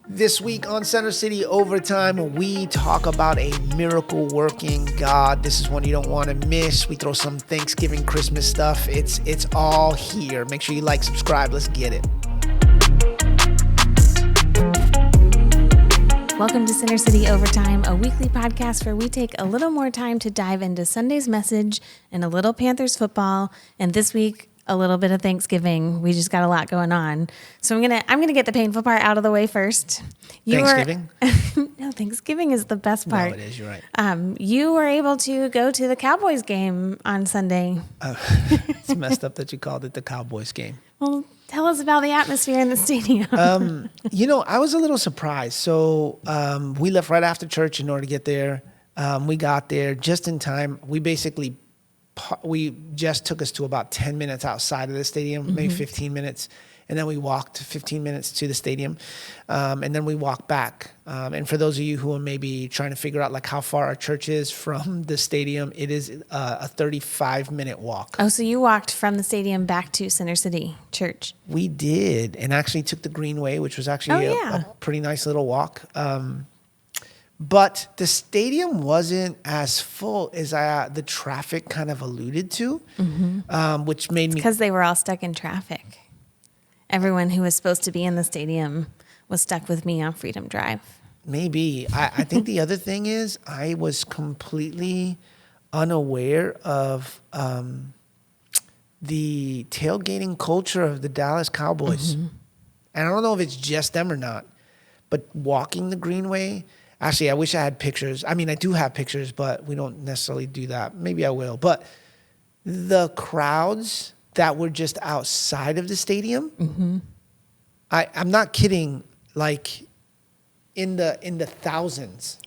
This week on Center City Overtime, we talk about a miracle working God. This is one you don't want to miss. We throw some Thanksgiving, Christmas stuff. It's all here. Make sure you like, subscribe. Let's get it. Welcome to Center City Overtime, a weekly podcast where we take a little more time to dive into Sunday's message and a little Panthers football. And this week, a little bit of Thanksgiving. We just got a lot going on. So I'm gonna get the painful part out of the way first. Thanksgiving? No, Thanksgiving is the best part. No, it is. You're right. You were able to go to the Cowboys game on Sunday. It's messed up that you called it the Cowboys game. Well, tell us about the atmosphere in the stadium. I was a little surprised. So we left right after church in order to get there. We got there just in time. We just took us to about 10 minutes outside of the stadium, maybe 15 minutes. And then we walked 15 minutes to the stadium. And then we walked back. And for those of you who are maybe trying to figure out like how far our church is from the stadium, it is a 35-minute walk. Oh, so you walked from the stadium back to Center City Church. We did, and actually took the Greenway, which was actually a pretty nice little walk. But the stadium wasn't as full as the traffic kind of alluded to, which made me... Because they were all stuck in traffic. Everyone who was supposed to be in the stadium was stuck with me on Freedom Drive. Maybe. I think the other thing is I was completely unaware of the tailgating culture of the Dallas Cowboys. And I don't know if it's just them or not, but walking the Greenway... Actually, I wish I had pictures. I mean, I do have pictures, but we don't necessarily do that. Maybe I will. But the crowds that were just outside of the stadium, I'm not kidding, like in the thousands.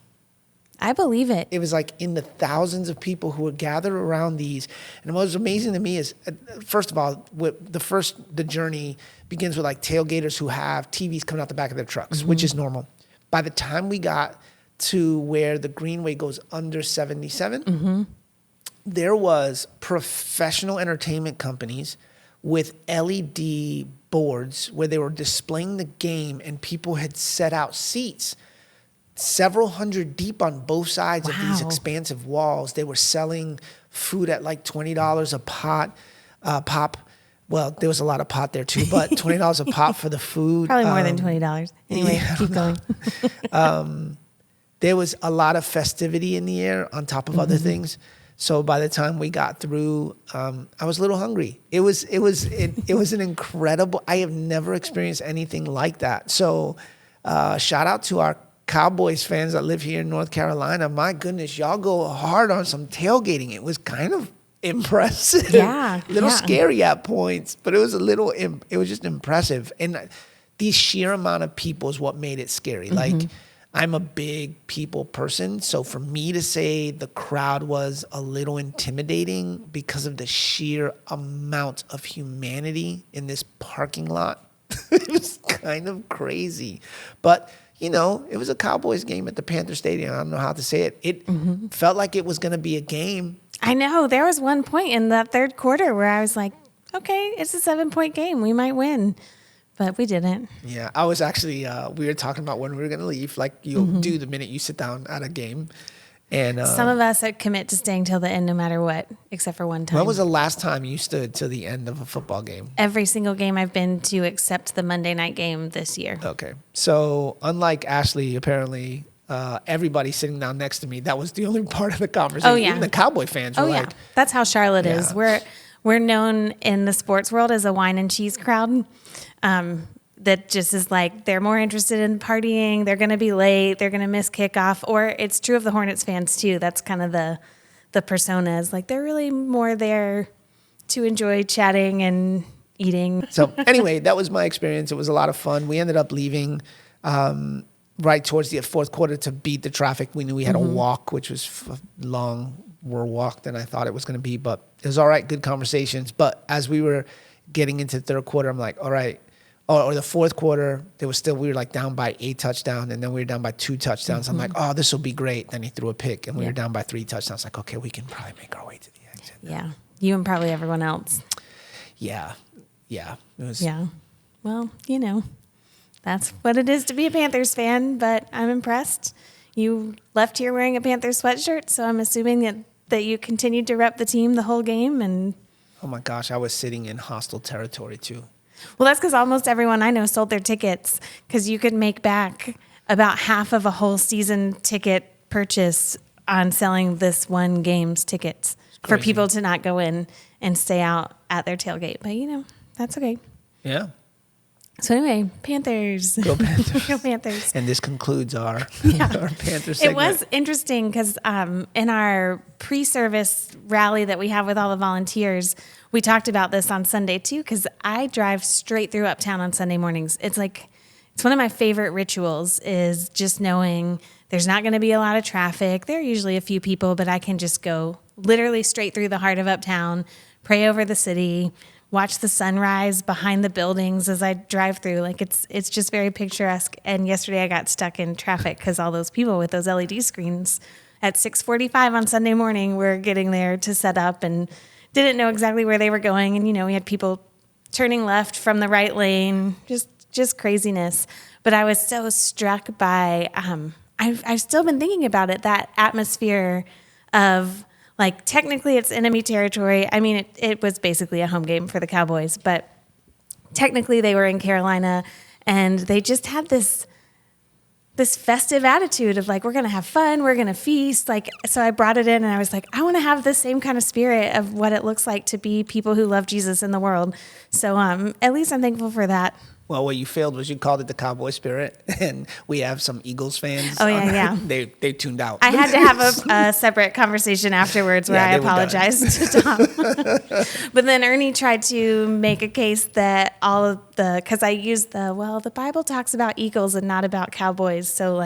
I believe it. It was like in the thousands of people who were gathered around these. And what was amazing to me is, first of all, the journey begins with like tailgaters who have TVs coming out the back of their trucks, which is normal. By the time we got to where the Greenway goes under 77, there was professional entertainment companies with LED boards where they were displaying the game, and people had set out seats several hundred deep on both sides of these expansive walls. They were selling food at like $20 a pop. Well, there was a lot of pot there too, but $20 a pop for the food. Probably more than $20. Anyway, keep going. There was a lot of festivity in the air on top of other things. So by the time we got through, I was a little hungry. It was an incredible. I have never experienced anything like that. So shout out to our Cowboys fans that live here in North Carolina. My goodness, y'all go hard on some tailgating. It was kind of impressive. A little scary at points, but it was just impressive. And the sheer amount of people is what made it scary. Like, I'm a big people person, so for me to say the crowd was a little intimidating because of the sheer amount of humanity in this parking lot, it was kind of crazy. But it was a Cowboys game at the Panthers Stadium. I don't know how to say it. It felt like it was going to be a game. I know. There was one point in that third quarter where I was like, okay, it's a 7-point game. We might win. But we didn't. Yeah, I was actually, we were talking about when we were going to leave, like you'll do the minute you sit down at a game. And some of us commit to staying till the end no matter what, except for one time. When was the last time you stood till the end of a football game? Every single game I've been to except the Monday night game this year. Okay. So unlike Ashley, apparently... everybody sitting down next to me, that was the only part of the conversation. Oh, yeah. Even the Cowboy fans were like... That's how Charlotte is. We're known in the sports world as a wine and cheese crowd that just is like, they're more interested in partying, they're going to be late, they're going to miss kickoff. Or it's true of the Hornets fans, too. That's kind of the persona is like, they're really more there to enjoy chatting and eating. So anyway, that was my experience. It was a lot of fun. We ended up leaving... right towards the fourth quarter to beat the traffic. We knew we had a walk, which was a longer walk than I thought it was going to be, but it was all right, good conversations. But as we were getting into the third quarter, I'm like, all right, or the fourth quarter, we were like down by 8 touchdowns, and then we were down by 2 touchdowns. I'm like, oh, this will be great. Then he threw a pick, and we were down by 3 touchdowns. Like, okay, we can probably make our way to the exit. Yeah, you and probably everyone else. Yeah. It was. Yeah. Well, that's what it is to be a Panthers fan, but I'm impressed. You left here wearing a Panthers sweatshirt, so I'm assuming that you continued to rep the team the whole game. And Oh my gosh, I was sitting in hostile territory too. well, that's because almost everyone I know sold their tickets because you could make back about half of a whole season ticket purchase on selling this one game's tickets for people to not go in and stay out at their tailgate. But, that's okay. Yeah. So anyway, Panthers. Go Panthers. Go Panthers. And this concludes our, our Panthers segment. It was interesting because in our pre-service rally that we have with all the volunteers, we talked about this on Sunday too, because I drive straight through Uptown on Sunday mornings. It's one of my favorite rituals is just knowing there's not going to be a lot of traffic. There are usually a few people, but I can just go literally straight through the heart of Uptown, pray over the city, watch the sunrise behind the buildings as I drive through. It's just very picturesque. And yesterday I got stuck in traffic because all those people with those LED screens at 6:45 on Sunday morning were getting there to set up and didn't know exactly where they were going. And, we had people turning left from the right lane, just craziness. But I was so struck by, I've still been thinking about it, that atmosphere of, technically it's enemy territory. I mean, it was basically a home game for the Cowboys, but technically they were in Carolina, and they just had this festive attitude of we're going to have fun, we're going to feast. So I brought it in and I was like, I want to have the same kind of spirit of what it looks like to be people who love Jesus in the world. So at least I'm thankful for that. Well, what you failed was you called it the Cowboy Spirit, and we have some Eagles fans. Oh, yeah. They tuned out. I had to have a separate conversation afterwards where I apologized to Tom. But then Ernie tried to make a case that because I used the Bible talks about Eagles and not about Cowboys. So,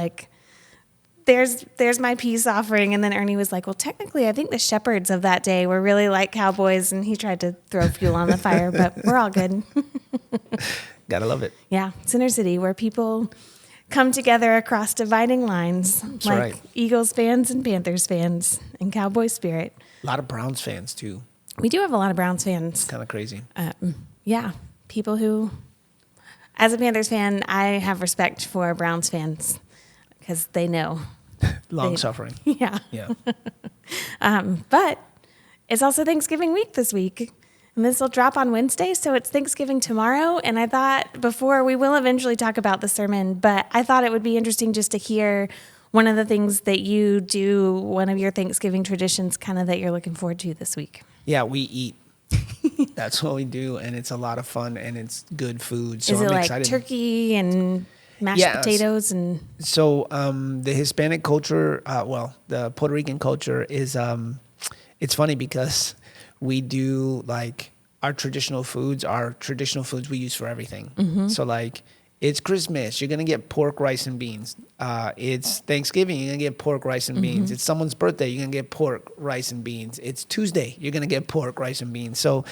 there's my peace offering. And then Ernie was like, well, technically, I think the shepherds of that day were really like Cowboys. And he tried to throw fuel on the fire, but we're all good. Gotta love it. Yeah, Center City, where people come together across dividing lines. That's right. Eagles fans and Panthers fans and Cowboy spirit. A lot of Browns fans, too. We do have a lot of Browns fans. Kind of crazy. Yeah, people who, as a Panthers fan, I have respect for Browns fans because they know. Long suffering. Yeah. Yeah. But it's also Thanksgiving week this week. And this will drop on Wednesday, so it's Thanksgiving tomorrow. And I thought we will eventually talk about the sermon, but I thought it would be interesting just to hear one of the things that you do, one of your Thanksgiving traditions kind of that you're looking forward to this week. Yeah, we eat. That's what we do, and it's a lot of fun, and it's good food. So Is it I'm like excited. Turkey and mashed potatoes? And So the Hispanic culture, the Puerto Rican culture is, it's funny because we do our traditional foods we use for everything. Mm-hmm. So it's Christmas, you're going to get pork, rice, and beans. It's Thanksgiving, you're going to get pork, rice, and beans. Mm-hmm. It's someone's birthday, you're going to get pork, rice, and beans. It's Tuesday, you're going to get pork, rice, and beans. So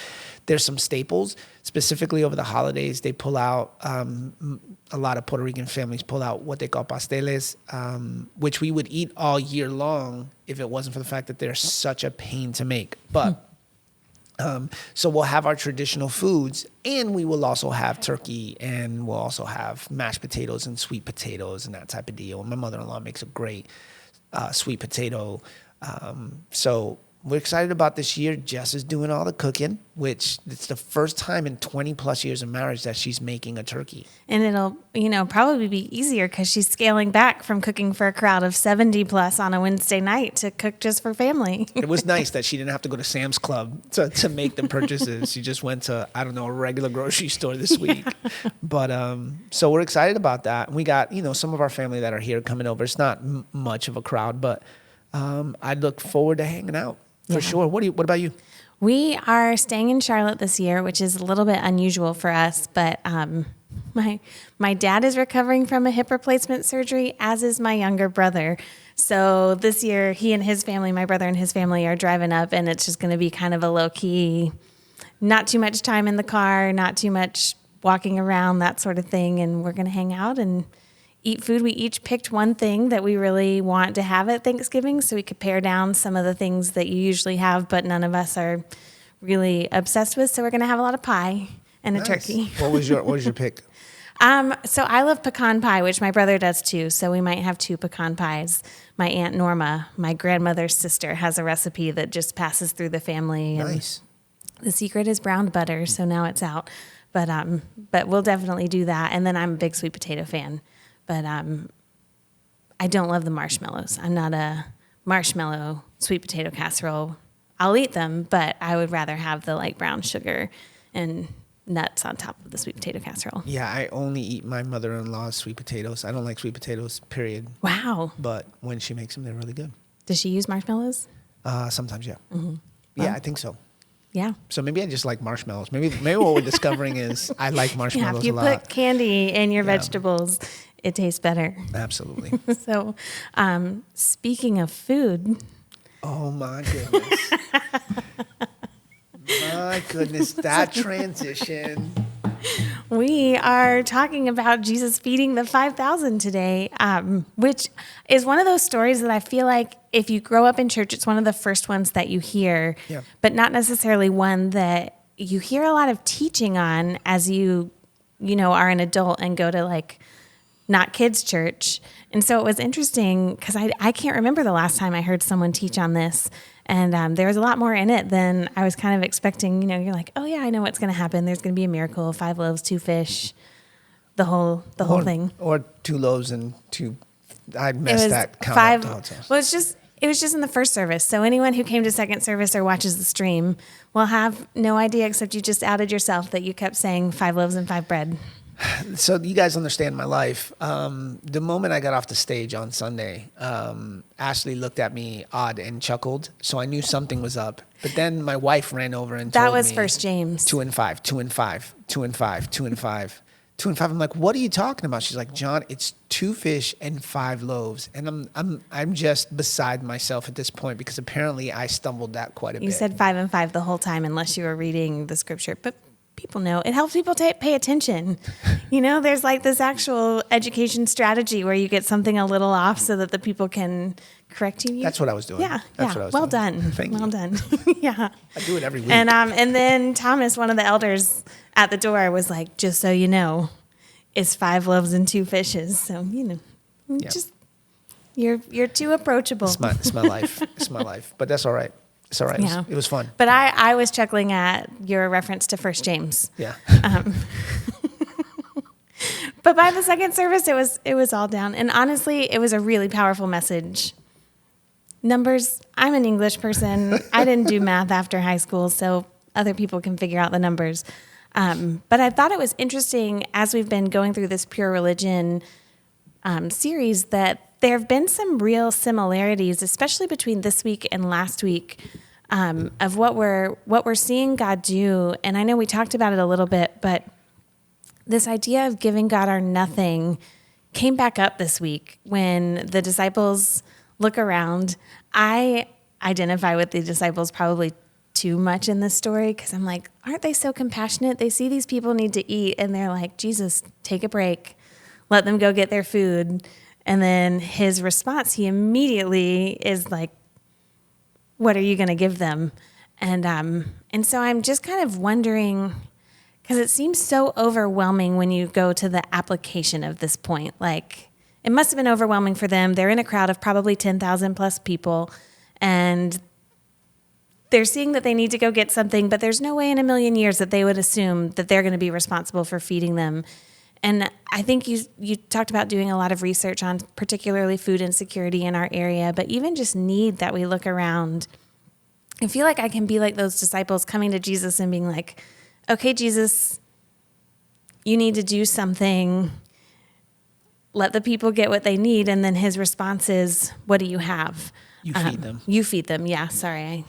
there's some staples. Specifically over the holidays, they pull out, a lot of Puerto Rican families pull out what they call pasteles, which we would eat all year long if it wasn't for the fact that they're such a pain to make. But so we'll have our traditional foods, and we will also have turkey, and we'll also have mashed potatoes and sweet potatoes and that type of deal. And my mother-in-law makes a great sweet potato. So we're excited about this year. Jess is doing all the cooking, which it's the first time in 20 plus years of marriage that she's making a turkey. And it'll, probably be easier because she's scaling back from cooking for a crowd of 70 plus on a Wednesday night to cook just for family. It was nice that she didn't have to go to Sam's Club to make the purchases. She just went to, a regular grocery store this week. Yeah. But so we're excited about that. And we got, some of our family that are here coming over. It's not much of a crowd, but I look forward to hanging out. For sure. What about you? We are staying in Charlotte this year, which is a little bit unusual for us. But my dad is recovering from a hip replacement surgery, as is my younger brother. So this year, he and his family, my brother and his family, are driving up, and it's just going to be kind of a low key, not too much time in the car, not too much walking around, that sort of thing. And we're going to hang out and eat food. We each picked one thing that we really want to have at Thanksgiving, so we could pare down some of the things that you usually have, but none of us are really obsessed with. So we're going to have a lot of pie and a turkey. What was your pick? So I love pecan pie, which my brother does too. So we might have 2 pecan pies. My Aunt Norma, my grandmother's sister, has a recipe that just passes through the family. And Nice. the secret is browned butter, so now it's out. But we'll definitely do that. And then I'm a big sweet potato fan. But I don't love the marshmallows. I'm not a marshmallow sweet potato casserole. I'll eat them, but I would rather have the like brown sugar and nuts on top of the sweet potato casserole. Yeah, I only eat my mother-in-law's sweet potatoes. I don't like sweet potatoes, period. Wow. But when she makes them, they're really good. Does she use marshmallows? Sometimes, yeah. Mm-hmm. Yeah, I think so. Yeah. So maybe I just like marshmallows. Maybe what we're discovering is I like Yeah, marshmallows if you a lot. put candy in your vegetables, it tastes better. Absolutely. So, speaking of food, Oh my goodness. My goodness, that transition. we are talking about Jesus feeding the 5,000 today, which is one of those stories that I feel like if you grow up in church, it's one of the first ones that you hear, Yeah. but not necessarily one that you hear a lot of teaching on as you are an adult and go to like not kids church. And so it was interesting because I can't remember the last time I heard someone teach on this. And there was a lot more in it than I was kind of expecting. You're like, oh yeah, I know what's going to happen. There's going to be a miracle, 5 loaves, 2 fish, the whole thing. Or 2 loaves and 2. I It messed was that count 5. up the whole time. Well, it was just in the first service. So anyone who came to second service or watches the stream will have no idea except you just outed yourself that you kept saying 5 loaves and 5 bread. So you guys understand my life. The moment I got off the stage on Sunday, Ashley looked at me odd and chuckled. So I knew something was up. But then my wife ran over and told me. That was First James. 2 and 5, 2 and 5, 2 and 5, 2 and 5, 2 and 5. I'm like, what are you talking about? She's like, John, it's 2 fish and 5 loaves. And I'm just beside myself at this point because apparently I stumbled that quite a bit. You said 5 and 5 the whole time unless you were reading the scripture. But people know. It helps people pay attention. There's like this actual education strategy where you get something a little off so that the people can correct you. That's what I was doing. Yeah. That's what I was well doing. done. Thank well you. done. Yeah. I do it every week. And then Thomas, one of the elders at the door, was like, just so you know, it's 5 loaves and 2 fishes. So, just you're too approachable. It's my life. It's my life. But that's all right. It's all right. Yeah. It was fun. But I was chuckling at your reference to First James. Yeah. But by the second service, it was all down. And honestly, it was a really powerful message. Numbers, I'm an English person. I didn't do math after high school, so other people can figure out the numbers. But I thought it was interesting as we've been going through this Pure Religion series that there have been some real similarities, especially between this week and last week, of what we're seeing God do. And I know we talked about it a little bit, but this idea of giving God our nothing came back up this week when the disciples look around. I identify with the disciples probably too much in this story because I'm like, aren't they so compassionate? They see these people need to eat and they're like, Jesus, take a break. Let them go get their food. And then his response, he immediately is like, what are you going to give them? And so I'm just kind of wondering, because it seems so overwhelming when you go to the application of this point. Like, it must have been overwhelming for them. They're in a crowd of probably 10,000 plus people, and they're seeing that they need to go get something, but there's no way in a million years that they would assume that they're going to be responsible for feeding them. And I think you talked about doing a lot of research on particularly food insecurity in our area, but even just need that we look around. I feel like I can be like those disciples coming to Jesus and being like, okay, Jesus, you need to do something. Let the people get what they need. And then his response is, what do you have? You feed them. You feed them. Yeah, sorry, I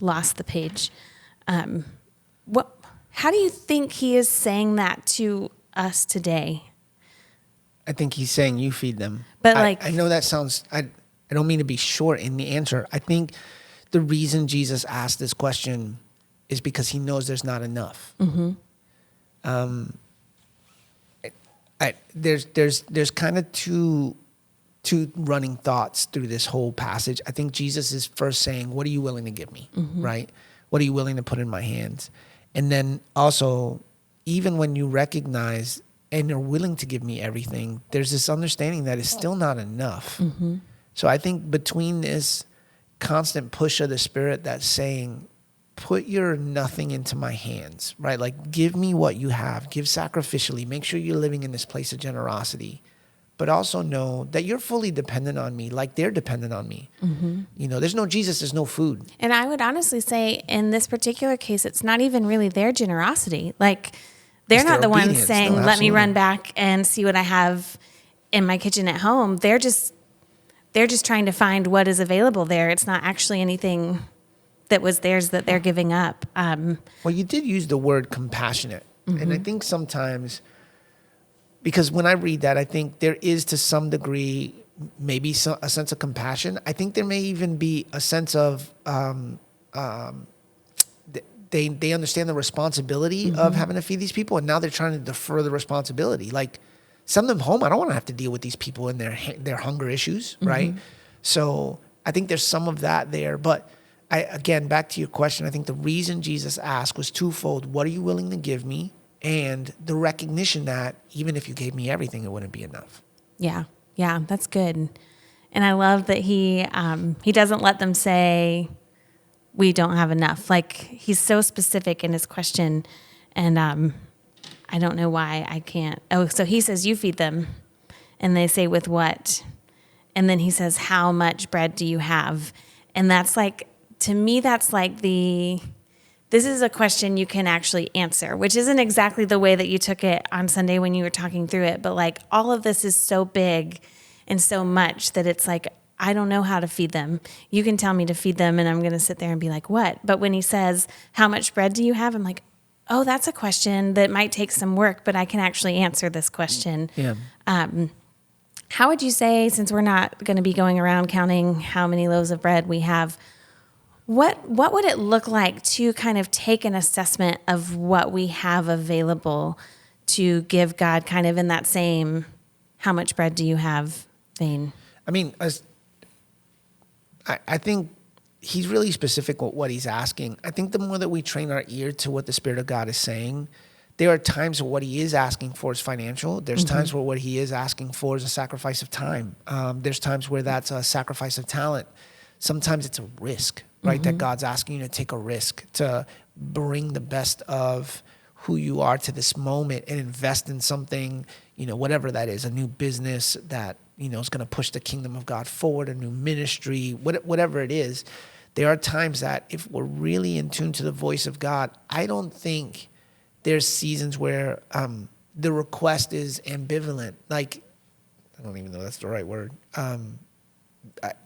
lost the page. How do you think he is saying that to us today? I think he's saying you feed them. But I know that sounds, I don't mean to be short in the answer. I think the reason Jesus asked this question is because he knows there's not enough. Mm-hmm. There's kind of two running thoughts through this whole passage. I think Jesus is first saying, what are you willing to give me, right? What are you willing to put in my hands? And then also, even when you recognize and are willing to give me everything, there's this understanding that it's still not enough. So I think between this constant push of the Spirit that's saying, put your nothing into my hands, right? Like, give me what you have, give sacrificially, make sure you're living in this place of generosity, but also know that you're fully dependent on me, like they're dependent on me. There's no Jesus, there's no food. And I would honestly say in this particular case, it's not even really their generosity. Like, they're It's not their the ones obedience. saying, No, let me run absolutely. back and see what I have in my kitchen at home. They're just trying to find what is available there. It's not actually anything that was theirs that they're giving up. Well, you did use the word compassionate. And I think sometimes, because when I read that, I think there is to some degree maybe a sense of compassion. I think there may even be a sense of they understand the responsibility of having to feed these people, and now they're trying to defer the responsibility. Like, send them home. I don't want to have to deal with these people and their hunger issues, right? So I think there's some of that there. But again, back to your question, I think the reason Jesus asked was twofold. What are you willing to give me? And the recognition that even if you gave me everything, it wouldn't be enough. Yeah, that's good. And I love that he doesn't let them say, we don't have enough. Like, he's so specific in his question. And I don't know why I can't. Oh, so he says, you feed them. And they say, with what? And then he says, how much bread do you have? And that's like, to me, that's like this is a question you can actually answer, which isn't exactly the way that you took it on Sunday when you were talking through it. But like, all of this is so big and so much that it's like, I don't know how to feed them. You can tell me to feed them, and I'm going to sit there and be like, what? But when he says, how much bread do you have? I'm like, oh, that's a question that might take some work, but I can actually answer this question. Yeah. How would you say, since we're not going to be going around counting how many loaves of bread we have, what would it look like to kind of take an assessment of what we have available to give God, kind of in that same how much bread do you have vein? I mean, I think he's really specific with what he's asking. I think the more that we train our ear to what the Spirit of God is saying, there are times where what he is asking for is financial. There's times where what he is asking for is a sacrifice of time. There's times where that's a sacrifice of talent. Sometimes it's a risk, right? That God's asking you to take a risk, to bring the best of who you are to this moment and invest in something, whatever that is, a new business that, is going to push the kingdom of God forward, a new ministry, whatever it is. There are times that if we're really in tune to the voice of God, I don't think there's seasons where the request is ambivalent. Like, I don't even know if that's the right word.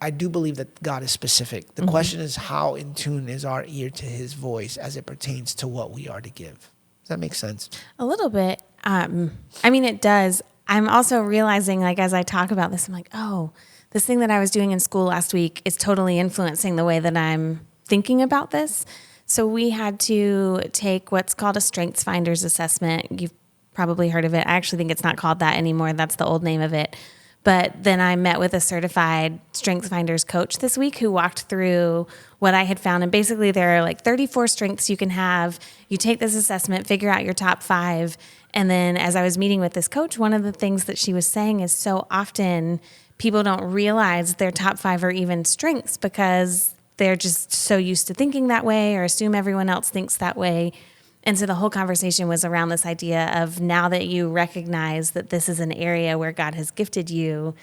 I do believe that God is specific. The question is, how in tune is our ear to his voice as it pertains to what we are to give? Does that make sense? A little bit. I mean, it does. I'm also realizing, like, as I talk about this, I'm like, oh, this thing that I was doing in school last week is totally influencing the way that I'm thinking about this. So we had to take what's called a Strengths Finders assessment. You've probably heard of it. I actually think it's not called that anymore. That's the old name of it. But then I met with a certified Strengths Finders coach this week who walked through what I had found. And basically there are like 34 strengths you can have. You take this assessment, figure out your top 5. And then as I was meeting with this coach, one of the things that she was saying is so often people don't realize their top 5 are even strengths because they're just so used to thinking that way or assume everyone else thinks that way. And so the whole conversation was around this idea of, now that you recognize that this is an area where God has gifted you,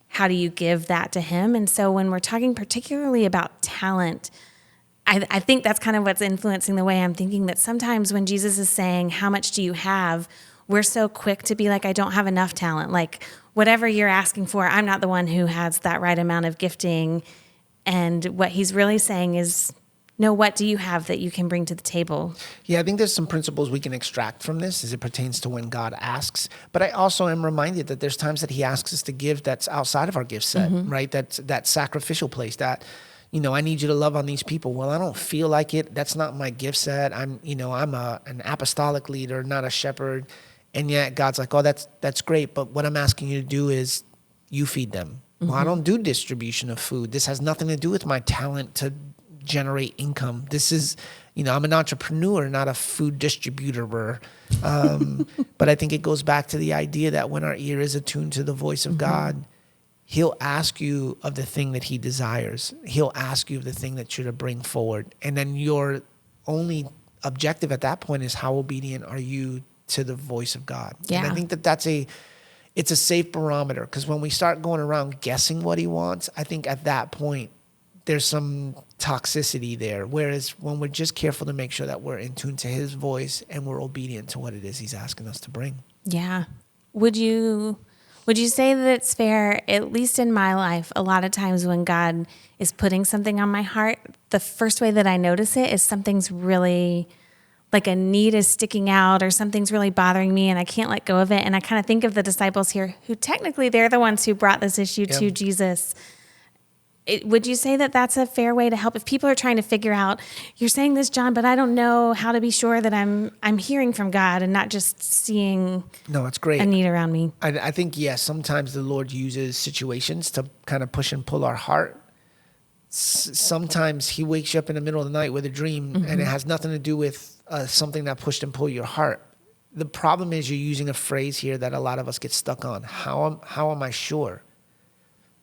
how do you give that to him? And so when we're talking particularly about talent, I think that's kind of what's influencing the way I'm thinking, that sometimes when Jesus is saying, how much do you have? We're so quick to be like, I don't have enough talent. Like, whatever you're asking for, I'm not the one who has that right amount of gifting. And what he's really saying is, no, what do you have that you can bring to the table? Yeah, I think there's some principles we can extract from this as it pertains to when God asks. But I also am reminded that there's times that he asks us to give that's outside of our gift set, right? That's that sacrificial place that, I need you to love on these people. Well, I don't feel like it. That's not my gift set. I'm an apostolic leader, not a shepherd. And yet God's like, oh, that's great. But what I'm asking you to do is you feed them. Well, I don't do distribution of food. This has nothing to do with my talent to generate income. This is, I'm an entrepreneur, not a food distributor. But I think it goes back to the idea that when our ear is attuned to the voice of God, he'll ask you of the thing that he desires. He'll ask you of the thing that you're to bring forward. And then your only objective at that point is how obedient are you to the voice of God. Yeah. And I think it's a safe barometer, because when we start going around guessing what he wants, I think at that point there's some toxicity there. Whereas when we're just careful to make sure that we're in tune to his voice and we're obedient to what it is he's asking us to bring. Yeah. Would you say that it's fair, at least in my life, a lot of times when God is putting something on my heart, the first way that I notice it is something's really, like a need is sticking out or something's really bothering me and I can't let go of it. And I kind of think of the disciples here who technically they're the ones who brought this issue to Jesus. Would you say that that's a fair way to help if people are trying to figure out, you're saying this, John, but I don't know how to be sure that I'm hearing from God and not just seeing it's great. a need around me? I think, yes, sometimes the Lord uses situations to kind of push and pull our heart. Sometimes he wakes you up in the middle of the night with a dream and it has nothing to do with something that pushed and pulled your heart. The problem is you're using a phrase here that a lot of us get stuck on. How am I sure?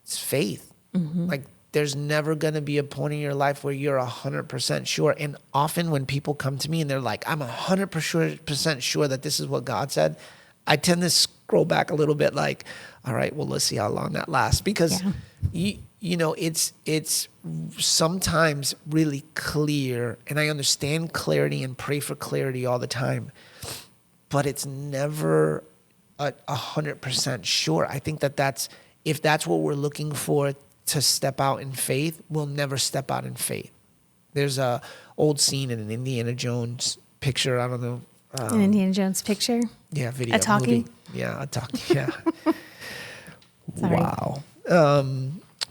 It's faith. Like, there's never going to be a point in your life where you're 100% sure. And often when people come to me and they're like, I'm 100% sure that this is what God said, I tend to scroll back a little bit like, all right, well, let's see how long that lasts. Because, it's sometimes really clear. And I understand clarity and pray for clarity all the time. But it's never 100% sure. I think if that's what we're looking for to step out in faith, we'll never step out in faith. There's a old scene in an Indiana Jones picture. I don't know. An Indiana Jones picture? Yeah, video. A talkie? Movie. Yeah, a talkie. Yeah. Sorry. Wow.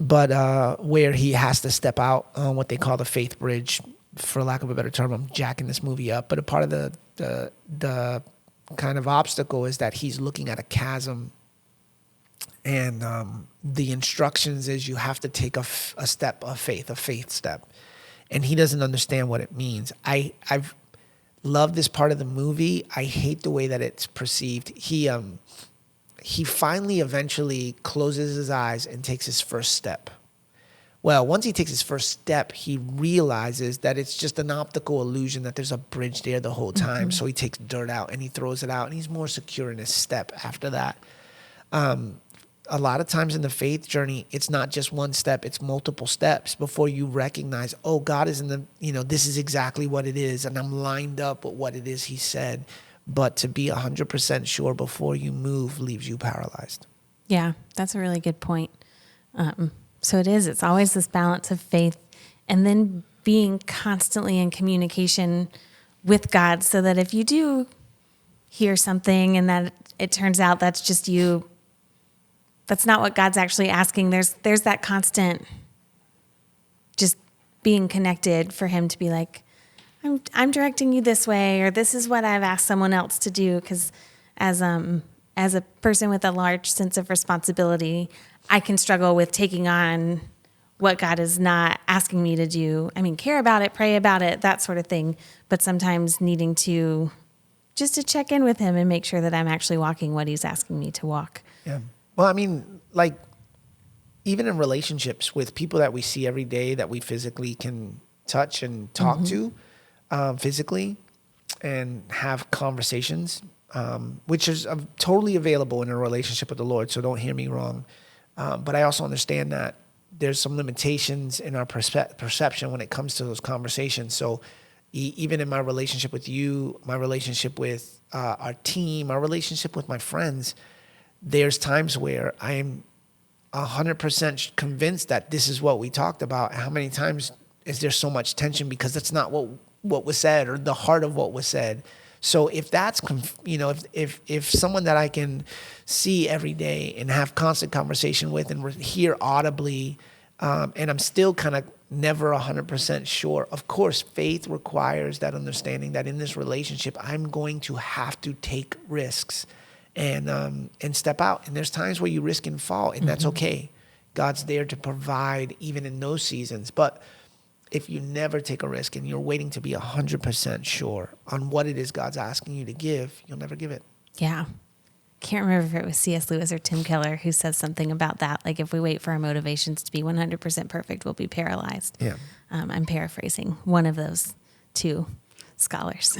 But where he has to step out on what they call the faith bridge, for lack of a better term. I'm jacking this movie up, but a part of the kind of obstacle is that he's looking at a chasm. And the instructions is you have to take a step of faith, a faith step. And he doesn't understand what it means. I've loved this part of the movie. I hate the way that it's perceived. He finally eventually closes his eyes and takes his first step. Well, once he takes his first step, he realizes that it's just an optical illusion, that there's a bridge there the whole time. So he takes dirt out and he throws it out and he's more secure in his step after that. A lot of times in the faith journey, it's not just one step, it's multiple steps before you recognize, oh, God is in the, this is exactly what it is. And I'm lined up with what it is he said. But to be 100% sure before you move leaves you paralyzed. Yeah, that's a really good point. So it's always this balance of faith and then being constantly in communication with God, so that if you do hear something and that it turns out that's just you, that's not what God's actually asking. There's that constant just being connected for him to be like, I'm directing you this way, or this is what I've asked someone else to do. Because as a person with a large sense of responsibility, I can struggle with taking on what God is not asking me to do. I mean, care about it, pray about it, that sort of thing. But sometimes needing to check in with him and make sure that I'm actually walking what he's asking me to walk. Yeah. Well, I mean, like, even in relationships with people that we see every day that we physically can touch and talk to physically and have conversations, which is totally available in a relationship with the Lord. So don't hear me wrong. But I also understand that there's some limitations in our perception when it comes to those conversations. So even in my relationship with you, my relationship with our team, our relationship with my friends, there's times where I'm 100% convinced that this is what we talked about. How many times is there so much tension because that's not what was said, or the heart of what was said? So if that's, if someone that I can see every day and have constant conversation with and hear audibly, and I'm still kind of never 100% sure, of course, faith requires that understanding that in this relationship, I'm going to have to take risks and step out. And there's times where you risk and fall, and that's okay. God's there to provide even in those seasons. But if you never take a risk and you're waiting to be 100% sure on what it is God's asking you to give, you'll never give it. Yeah. Can't remember if it was C.S. Lewis or Tim Keller who says something about that. Like if we wait for our motivations to be 100% perfect, we'll be paralyzed. Yeah. I'm paraphrasing one of those two scholars.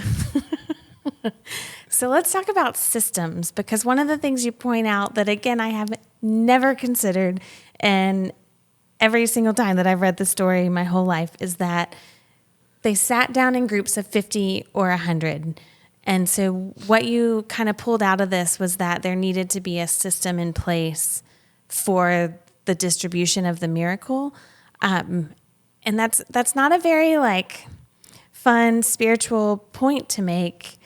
So let's talk about systems, because one of the things you point out that, again, I have never considered, and every single time that I've read the story my whole life, is that they sat down in groups of 50 or 100. And so what you kind of pulled out of this was that there needed to be a system in place for the distribution of the miracle. And that's not a very fun spiritual point to make.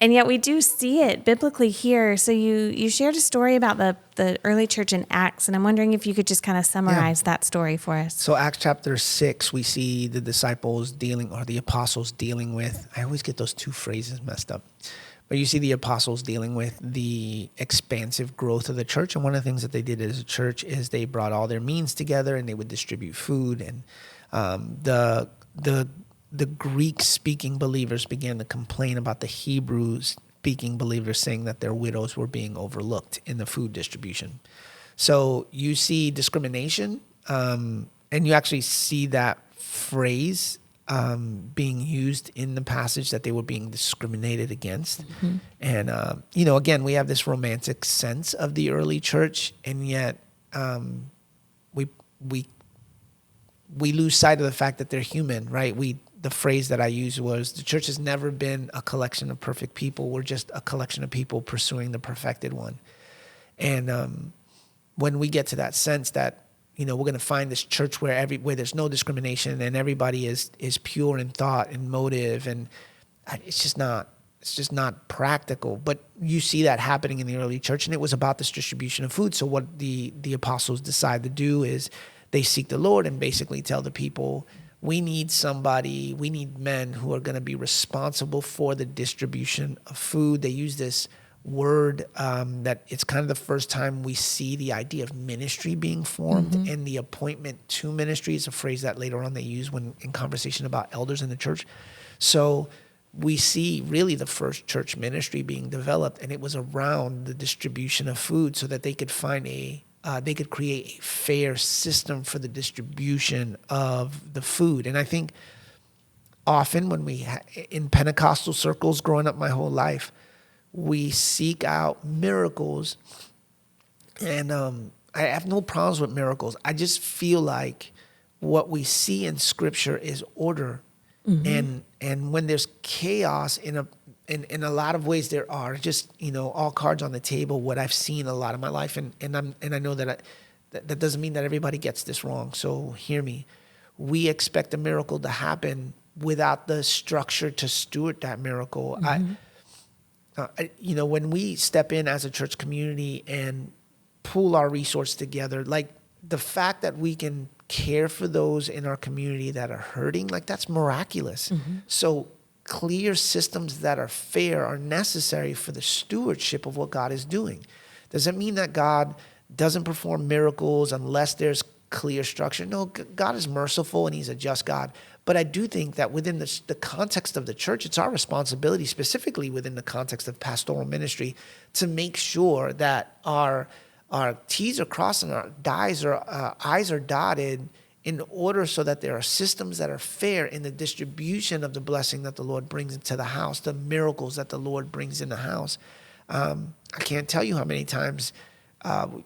And yet we do see it biblically here. So you shared a story about the early church in Acts, and I'm wondering if you could just kind of summarize that story for us. So Acts chapter 6, we see the disciples dealing, or the apostles dealing with, I always get those two phrases messed up, but you see the apostles dealing with the expansive growth of the church. And one of the things that they did as a church is they brought all their means together and they would distribute food. And the Greek-speaking believers began to complain about the Hebrew-speaking believers, saying that their widows were being overlooked in the food distribution. So you see discrimination, and you actually see that phrase being used in the passage, that they were being discriminated against. Mm-hmm. And, again, we have this romantic sense of the early church, and yet we lose sight of the fact that they're human, right? The phrase that I used was, the church has never been a collection of perfect people. We're just a collection of people pursuing the perfected one. And when we get to that sense that, we're going to find this church where there's no discrimination and everybody is pure in thought and motive, and it's just not practical. But you see that happening in the early church, and it was about this distribution of food. So what the apostles decide to do is they seek the Lord and basically tell the people, we need men who are going to be responsible for the distribution of food. They use this word that it's kind of the first time we see the idea of ministry being formed, mm-hmm. and the appointment to ministry is a phrase that later on they use when in conversation about elders in the church. So we see really the first church ministry being developed, and it was around the distribution of food so that they could find they could create a fair system for the distribution of the food. And I think often when in Pentecostal circles growing up my whole life, we seek out miracles. And I have no problems with miracles. I just feel like what we see in Scripture is order. Mm-hmm. And when there's chaos in a lot of ways, there are just, all cards on the table, what I've seen a lot of my life. And I know that that doesn't mean that everybody gets this wrong. So hear me. We expect a miracle to happen without the structure to steward that miracle. Mm-hmm. When we step in as a church community and pool our resources together, like the fact that we can care for those in our community that are hurting, that's miraculous. Mm-hmm. So clear systems that are fair are necessary for the stewardship of what God is doing. Does it mean that God doesn't perform miracles unless there's clear structure? No, God is merciful and he's a just God. But I do think that within the context of the church, it's our responsibility, specifically within the context of pastoral ministry, to make sure that our T's are crossed and our I's are dotted, in order so that there are systems that are fair in the distribution of the blessing that the Lord brings into the house, the miracles that the Lord brings in the house. I can't tell you how many times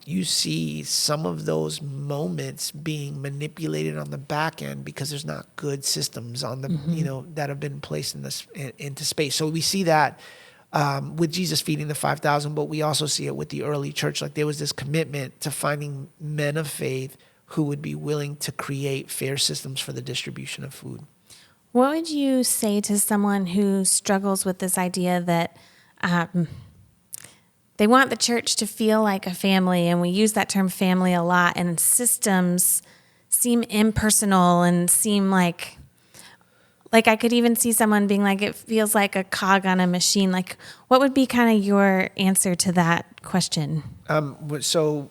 you see some of those moments being manipulated on the back end because there's not good systems on the, mm-hmm. That have been placed into space. So we see that with Jesus feeding the 5,000, but we also see it with the early church. There was this commitment to finding men of faith who would be willing to create fair systems for the distribution of food. What would you say to someone who struggles with this idea that they want the church to feel like a family, and we use that term family a lot, and systems seem impersonal and seem like I could even see someone being like, it feels like a cog on a machine. What would be kind of your answer to that question? So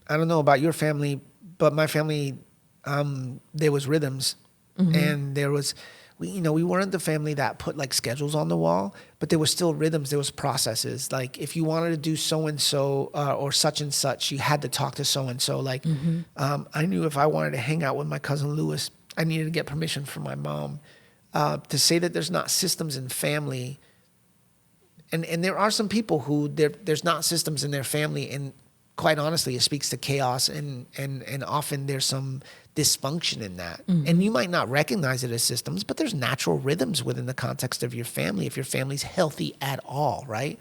I don't know about your family, but my family, there was rhythms. And there was, we weren't the family that put like schedules on the wall, but there was still rhythms. There was processes. Like if you wanted to do so-and-so or such and such, you had to talk to so-and-so. Like I knew if I wanted to hang out with my cousin Lewis, I needed to get permission from my mom. To say that there's not systems in family, and there are some people who there's not systems in their family, and quite honestly, it speaks to chaos, and often there's some dysfunction in that. And you might not recognize it as systems, but there's natural rhythms within the context of your family, if your family's healthy at all, right?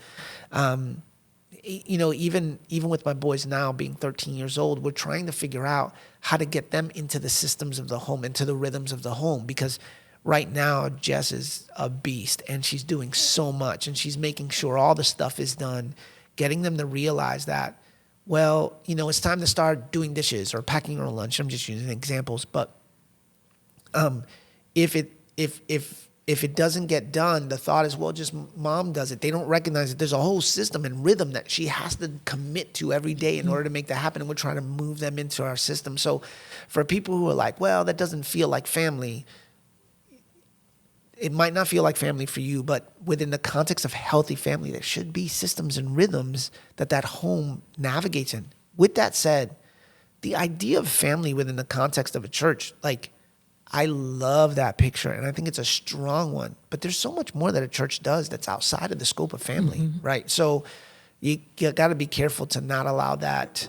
Even with my boys now being 13 years old, we're trying to figure out how to get them into the systems of the home, into the rhythms of the home, because right now Jess is a beast and she's doing so much and she's making sure all the stuff is done, getting them to realize that, well, it's time to start doing dishes or packing her lunch. I'm just using examples, but if it doesn't get done, the thought is, well, just mom does it. They don't recognize that there's a whole system and rhythm that she has to commit to every day in order to make that happen. And we're trying to move them into our system. So for people who are like, well, that doesn't feel like family, it might not feel like family for you, but within the context of healthy family, there should be systems and rhythms that home navigates in. With that said, the idea of family within the context of a church, like, I love that picture, and I think it's a strong one. But there's so much more that a church does that's outside of the scope of family, right? So you got to be careful to not allow that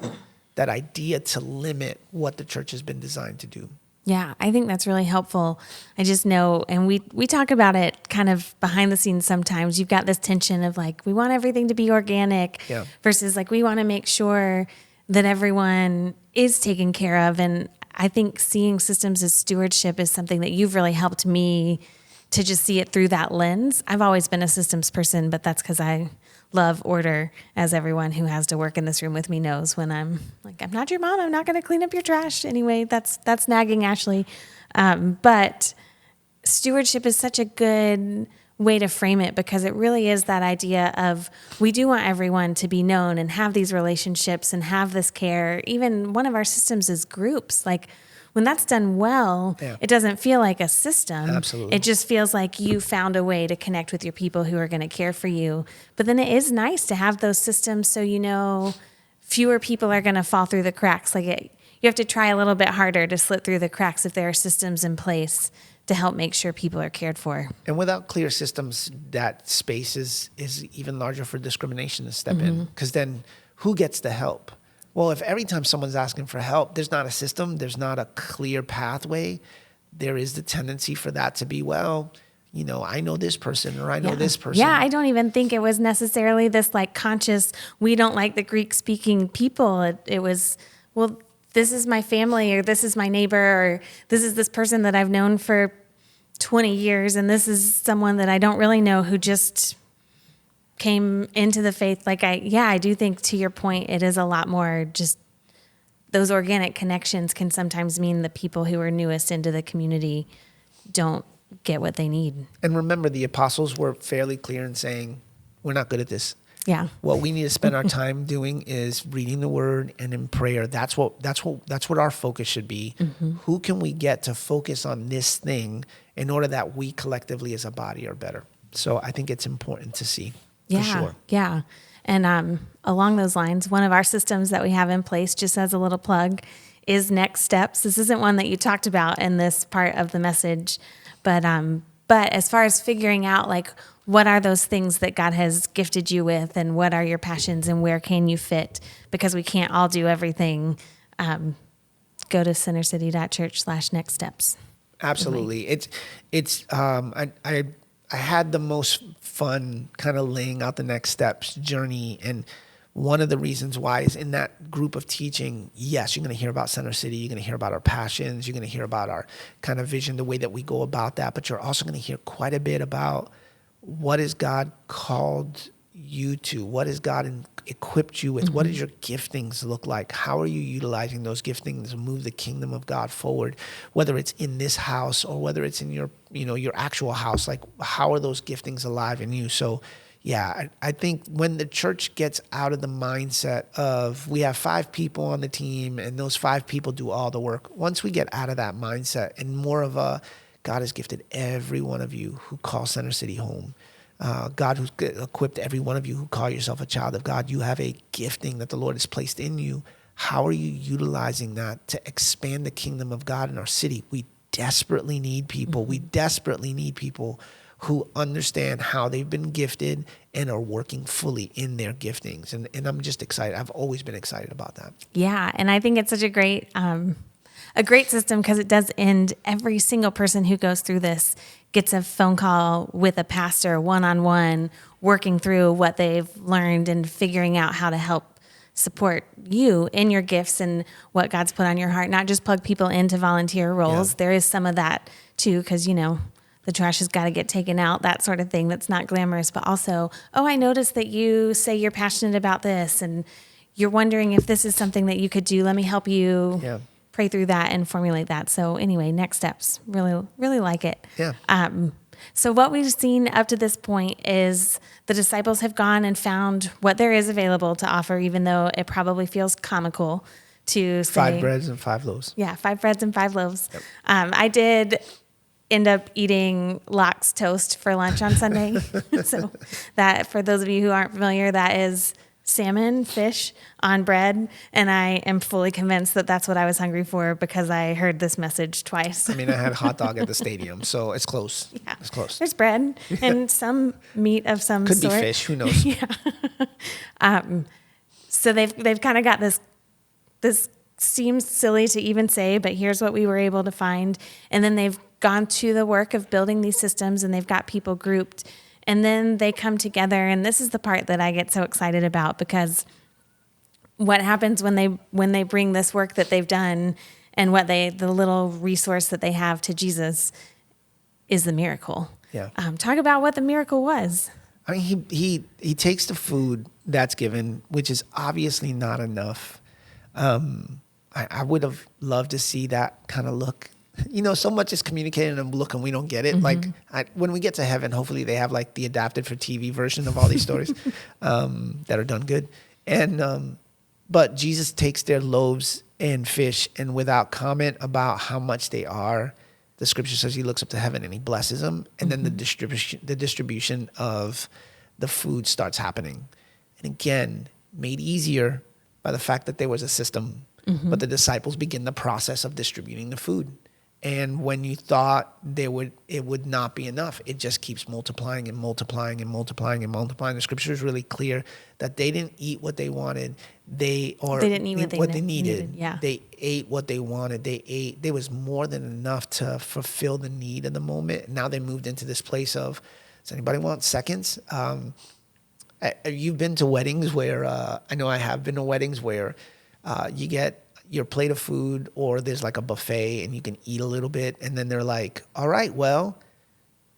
idea to limit what the church has been designed to do. Yeah, I think that's really helpful. I just know, and we talk about it kind of behind the scenes sometimes. You've got this tension of like, we want everything to be organic versus like, we want to make sure that everyone is taken care of. And I think seeing systems as stewardship is something that you've really helped me to just see it through that lens. I've always been a systems person, but that's because I love order, as everyone who has to work in this room with me knows. When I'm like, I'm not your mom, I'm not going to clean up your trash. Anyway, that's nagging Ashley. But stewardship is such a good way to frame it, because it really is that idea of, we do want everyone to be known and have these relationships and have this care. Even one of our systems is groups. Like, when that's done well, it doesn't feel like a system. Absolutely. It just feels like you found a way to connect with your people who are going to care for you. But then it is nice to have those systems so fewer people are going to fall through the cracks. Like, you have to try a little bit harder to slip through the cracks if there are systems in place to help make sure people are cared for. And without clear systems, that space is even larger for discrimination to step in, because then who gets the help? Well, if every time someone's asking for help, there's not a system, there's not a clear pathway, there is the tendency for that to be, well, I know this person, or I know this person. Yeah, I don't even think it was necessarily this like conscious, we don't like the Greek speaking people. It was, well, this is my family, or this is my neighbor, or this is this person that I've known for 20 years, and this is someone that I don't really know who just came into the faith. Like, I do think, to your point, it is a lot more just those organic connections can sometimes mean the people who are newest into the community don't get what they need. And remember, the apostles were fairly clear in saying, we're not good at this. Yeah. What we need to spend our time doing is reading the word and in prayer. That's what our focus should be. Who can we get to focus on this thing in order that we collectively as a body are better? So I think it's important to see. For sure. Yeah. And along those lines, one of our systems that we have in place, just as a little plug, is Next Steps. This isn't one that you talked about in this part of the message, but as far as figuring out like, what are those things that God has gifted you with, and what are your passions, and where can you fit? Because we can't all do everything. Go to centercity.church/nextsteps. Absolutely. I had the most fun kind of laying out the next steps journey. And one of the reasons why is in that group of teaching, yes, you're going to hear about Center City. You're going to hear about our passions. You're going to hear about our kind of vision, the way that we go about that. But you're also going to hear quite a bit about what has God called you to? What has God equipped you with? What does your giftings look like? How are you utilizing those giftings to move the kingdom of God forward? Whether it's in this house or whether it's in your actual house, like how are those giftings alive in you? So Yeah, I think when the church gets out of the mindset of we have 5 people on the team and those 5 people do all the work, once we get out of that mindset and more of a God has gifted every one of you who call Center City home. God who's equipped every one of you who call yourself a child of God. You have a gifting that the Lord has placed in you. How are you utilizing that to expand the kingdom of God in our city? We desperately need people. We desperately need people who understand how they've been gifted and are working fully in their giftings. And I'm just excited. I've always been excited about that. Yeah, and I think it's such a great system because it does end every single person who goes through this gets a phone call with a pastor one-on-one, working through what they've learned and figuring out how to help support you in your gifts and what God's put on your heart. Not just plug people into volunteer roles. Yeah. There is some of that too, because, the trash has got to get taken out, that sort of thing. That's not glamorous, but also, I noticed that you say you're passionate about this and you're wondering if this is something that you could do. Let me help you pray through that and formulate that. So anyway, next steps, really, really like it. Yeah. So what we've seen up to this point is the disciples have gone and found what there is available to offer, even though it probably feels comical to say 5 breads and 5 loaves. Yeah, 5 breads and 5 loaves. Yep. I did end up eating lox toast for lunch on Sunday. So that, for those of you who aren't familiar, that is salmon, fish on bread. And I am fully convinced that that's what I was hungry for because I heard this message twice. I mean, I had a hot dog at the stadium, so it's close. Yeah. It's close. There's bread and some meat of some Could sort. Could be fish, who knows? Yeah. So they've kind of got this seems silly to even say, but here's what we were able to find. And then they've gone to the work of building these systems and they've got people grouped. And then they come together, and this is the part that I get so excited about because what happens when they bring this work that they've done and the little resource that they have to Jesus is the miracle. Yeah. Talk about what the miracle was. I mean, he takes the food that's given, which is obviously not enough. I would have loved to see that kind of look. So much is communicated in a look and we don't get it. Mm-hmm. Like when we get to heaven, hopefully they have like the adapted for TV version of all these stories that are done good. And but Jesus takes their loaves and fish, and without comment about how much they are, the scripture says he looks up to heaven and he blesses them, and then the distribution of the food starts happening. And again, made easier by the fact that there was a system, but the disciples begin the process of distributing the food. And when you thought it would not be enough, it just keeps multiplying and multiplying and multiplying and multiplying. The scripture is really clear that they didn't eat what they wanted. They didn't eat what they needed. Yeah. They ate what they wanted. There was more than enough to fulfill the need in the moment. Now they moved into this place of, does anybody want seconds? You've been to weddings where, I know I have been to weddings where you get your plate of food, or there's like a buffet and you can eat a little bit, and then they're like, all right, well,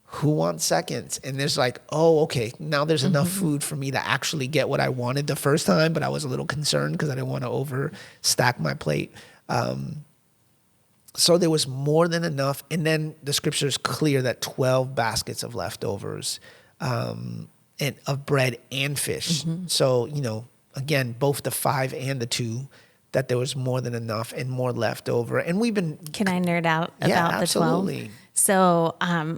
who wants seconds? And there's like, oh, okay, now there's enough food for me to actually get what I wanted the first time, but I was a little concerned because I didn't want to overstack my plate. So there was more than enough. And then the scripture is clear that 12 baskets of leftovers and of bread and fish. So, again, both the 5 and the 2, that there was more than enough and more left over. And we've been... Can I nerd out about absolutely. The 12? So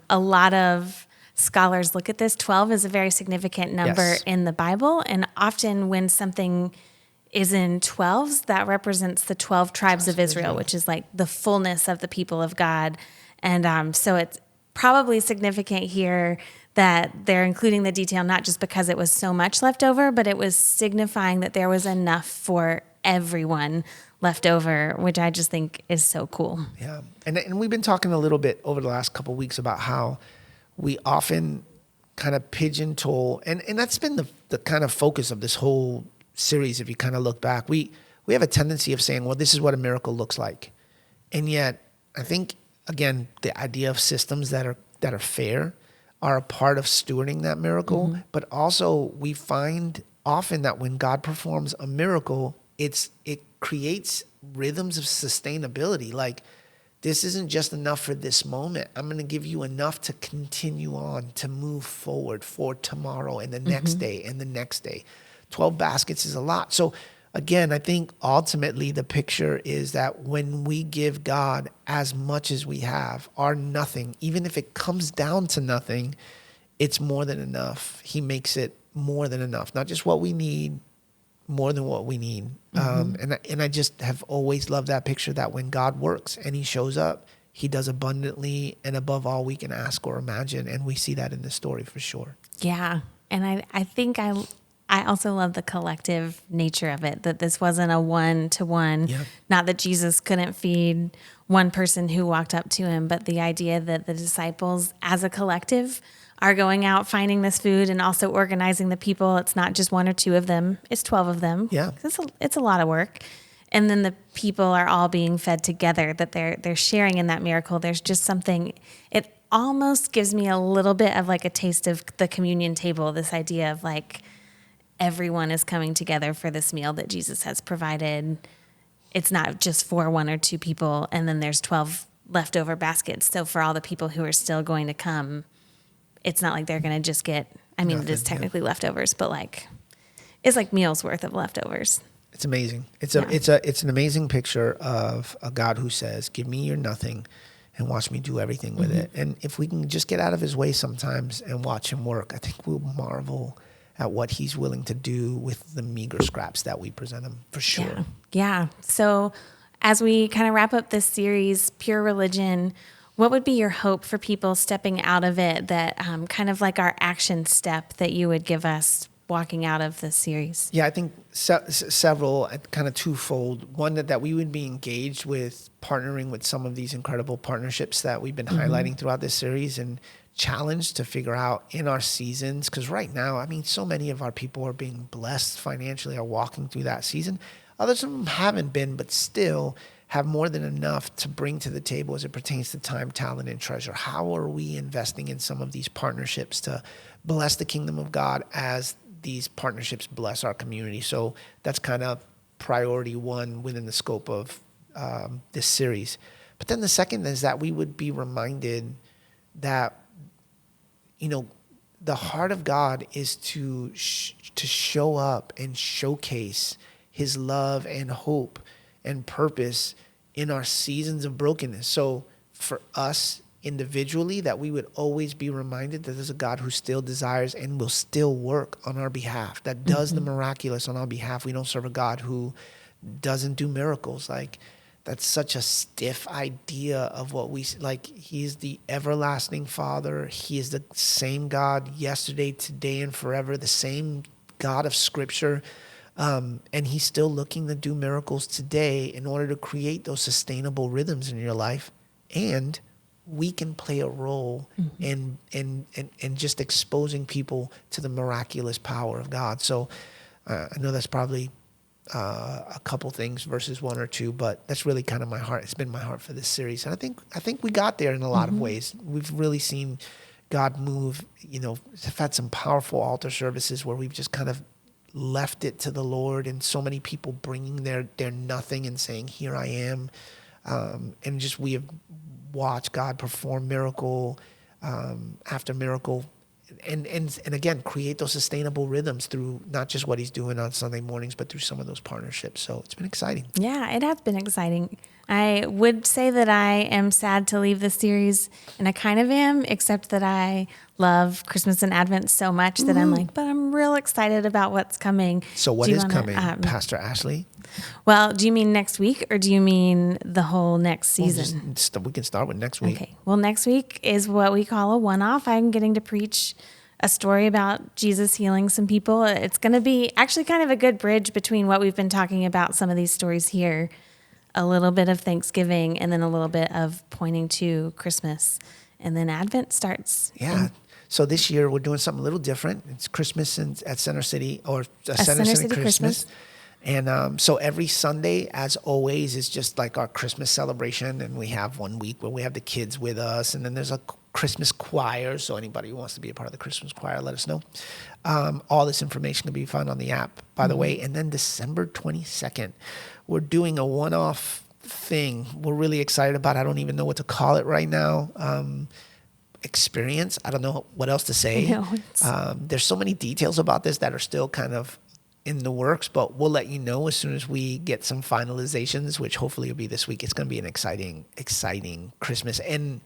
a lot of scholars look at this. 12 is a very significant number in the Bible. And often when something is in 12s, that represents the 12 tribes of Israel, which is like the fullness of the people of God. And so it's probably significant here that they're including the detail, not just because it was so much left over, but it was signifying that there was enough for everyone left over, which I just think is so cool. Yeah. And we've been talking a little bit over the last couple of weeks about how we often kind of pigeonhole, and that's been the kind of focus of this whole series. If you kind of look back, we have a tendency of saying, well, this is what a miracle looks like. And yet I think, again, the idea of systems that are fair are a part of stewarding that miracle. But also we find often that when God performs a miracle, it creates rhythms of sustainability. Like this isn't just enough for this moment. I'm going to give you enough to continue on, to move forward for tomorrow and the next day and the next day. 12 baskets is a lot. So again, I think ultimately the picture is that when we give God as much as we have, our nothing, even if it comes down to nothing, it's more than enough. He makes it more than enough, not just what we need, more than what we need. And I just have always loved that picture, that when God works and he shows up, he does abundantly and above all we can ask or imagine. And we see that in this story for sure. Yeah. And I think I also love the collective nature of it, that this wasn't a one-to-one, not that Jesus couldn't feed one person who walked up to him, but the idea that the disciples as a collective are going out finding this food and also organizing the people. It's not just one or two of them, it's 12 of them. Yeah. It's a lot of work. And then the people are all being fed together, that they're sharing in that miracle. There's just something, it almost gives me a little bit of like a taste of the communion table, this idea of like everyone is coming together for this meal that Jesus has provided. It's not just for one or two people, and then there's 12 leftover baskets. So for all the people who are still going to come, it's not like they're going to just get, I mean, it is technically leftovers, but like, it's like meals worth of leftovers. It's amazing. It's an amazing picture of a God who says, give me your nothing and watch me do everything with it. And if we can just get out of his way sometimes and watch him work, I think we'll marvel at what he's willing to do with the meager scraps that we present him, for sure. Yeah. So as we kind of wrap up this series, Pure Religion, what would be your hope for people stepping out of it, that kind of like our action step that you would give us walking out of this series? Yeah, I think several, kind of twofold. One, that we would be engaged with partnering with some of these incredible partnerships that we've been highlighting throughout this series, and challenged to figure out in our seasons, because right now, I mean, so many of our people are being blessed financially, are walking through that season. Others of them haven't been, but still have more than enough to bring to the table as it pertains to time, talent, and treasure. How are we investing in some of these partnerships to bless the kingdom of God as these partnerships bless our community? So that's kind of priority one within the scope of this series. But then the second is that we would be reminded that, you know, the heart of God is to show up and showcase his love and hope and purpose in our seasons of brokenness. So for us individually, that we would always be reminded that there's a God who still desires and will still work on our behalf, that does the miraculous on our behalf. We don't serve a God who doesn't do miracles. Like, that's such a stiff idea of what we, like, he's the everlasting Father. He is the same God yesterday, today, and forever, the same God of Scripture. And he's still looking to do miracles today in order to create those sustainable rhythms in your life. And we can play a role in just exposing people to the miraculous power of God. So I know that's probably a couple things versus one or two, but that's really kind of my heart. It's been my heart for this series. And I think we got there in a lot of ways. We've really seen God move. You know, we've had some powerful altar services where we've just kind of left it to the Lord, and so many people bringing their nothing and saying, here I am. And just we have watched God perform miracle after miracle, and again, create those sustainable rhythms through not just what he's doing on Sunday mornings, but through some of those partnerships. So it's been exciting. Yeah, it has been exciting. I would say that I am sad to leave this series, and I kind of am, except that I love Christmas and Advent so much that I'm like, but I'm real excited about what's coming. So what is coming, Pastor Ashley? Well, do you mean next week, or do you mean the whole next season? We can start with next week. Okay. Well, next week is what we call a one-off. I'm getting to preach a story about Jesus healing some people. It's going to be actually kind of a good bridge between what we've been talking about, some of these stories here, a little bit of Thanksgiving, and then a little bit of pointing to Christmas. And then Advent starts. Yeah. So this year we're doing something a little different. It's Christmas at Center City, or Center City Christmas. And so every Sunday, as always, is just like our Christmas celebration. And we have one week where we have the kids with us. And then there's a Christmas choir. So anybody who wants to be a part of the Christmas choir, let us know. All this information can be found on the app, by the way. And then December 22nd, we're doing a one-off thing we're really excited about. I don't even know what to call it right now. Experience. I don't know what else to say. No, There's so many details about this that are still kind of in the works, but we'll let you know as soon as we get some finalizations, which hopefully will be this week. It's going to be an exciting Christmas. And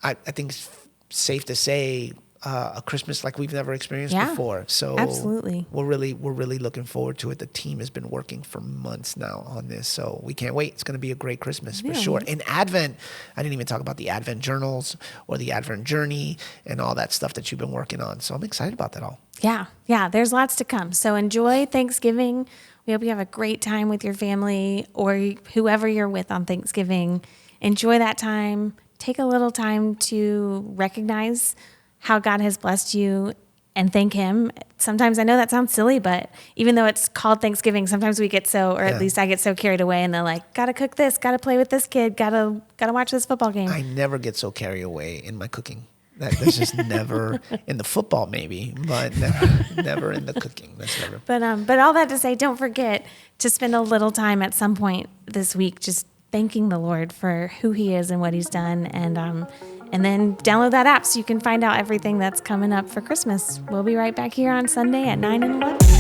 I think it's safe to say a Christmas like we've never experienced before. So absolutely. We're really looking forward to it. The team has been working for months now on this, so we can't wait. It's going to be a great Christmas for sure. In Advent, I didn't even talk about the Advent journals or the Advent journey and all that stuff that you've been working on. So I'm excited about that all. Yeah, there's lots to come. So enjoy Thanksgiving. We hope you have a great time with your family or whoever you're with on Thanksgiving. Enjoy that time. Take a little time to recognize how God has blessed you and thank him. Sometimes I know that sounds silly, but even though it's called Thanksgiving, sometimes we get so, or at least I get so carried away and they're like, gotta cook this, gotta play with this kid, gotta watch this football game. I never get so carried away in my cooking. That's just never in the football maybe, but never in the cooking. That's never. But all that to say, don't forget to spend a little time at some point this week just thanking the Lord for who he is and what he's done. And then download that app so you can find out everything that's coming up for Christmas. We'll be right back here on Sunday at 9 and 11.